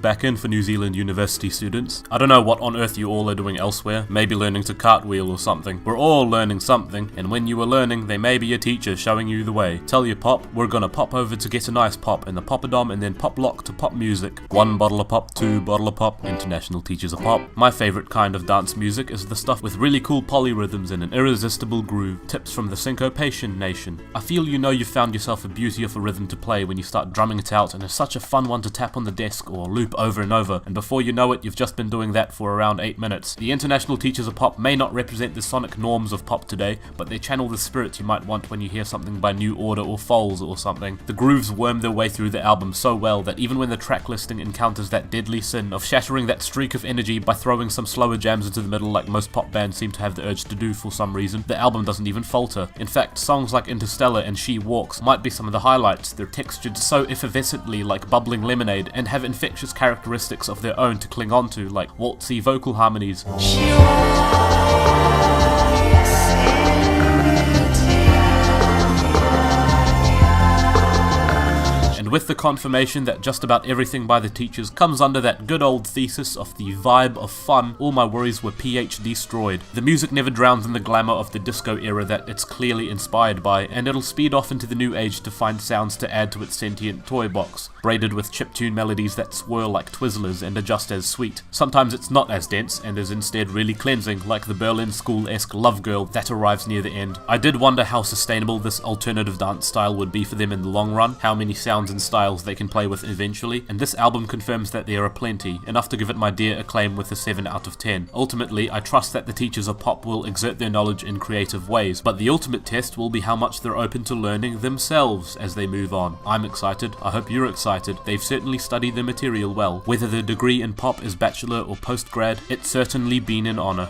back in for New Zealand university students. I don't know what on earth you all are doing elsewhere, maybe learning to cartwheel or something. We're all learning something, and when you are learning, there may be a teacher showing you the way. Tell your pop, we're gonna pop over to get a nice pop in the Popadom and then pop lock to pop music. 1 bottle of pop, 2 bottle of pop, international teachers of pop. My favorite kind of dance music is the stuff with really cool polyrhythms and an irresistible groove. Tips from the syncopation nation. I feel you know you've found yourself a beauty of a rhythm to play when you start drumming it out, and it's such a fun one to tap on the desk or loop over and over, and before you know it, you've just been doing that for around 8 minutes. The international teachers of pop may not represent the sonic norms of pop today, but they channel the spirit you might want when you hear something by New Order or Foals or something. The grooves worm their way through the album so well that even when the track listing encounters that deadly sin of shattering that streak of energy by throwing some slower jams into the middle like most pop bands seem to have the urge to do for some reason, the album doesn't even falter. In fact, songs like Interstellar and She Walks might be some of the highlights. They're textured so effervescently like bubbling lemonade and have infectious characteristics of their own to cling on to, like waltzy vocal harmonies. With the confirmation that just about everything by the teachers comes under that good old thesis of the vibe of fun, all my worries were PhD-stroyed. The music never drowns in the glamour of the disco era that it's clearly inspired by, and it'll speed off into the new age to find sounds to add to its sentient toy box, braided with chiptune melodies that swirl like Twizzlers and are just as sweet. Sometimes it's not as dense and is instead really cleansing, like the Berlin School-esque Love Girl that arrives near the end. I did wonder how sustainable this alternative dance style would be for them in the long run, how many sounds and styles they can play with eventually, and this album confirms that there are plenty, enough to give it my dear acclaim with a 7 out of 10. Ultimately, I trust that the teachers of pop will exert their knowledge in creative ways, but the ultimate test will be how much they're open to learning themselves as they move on. I'm excited, I hope you're excited. They've certainly studied the material well. Whether the degree in pop is bachelor or postgrad, it's certainly been an honor.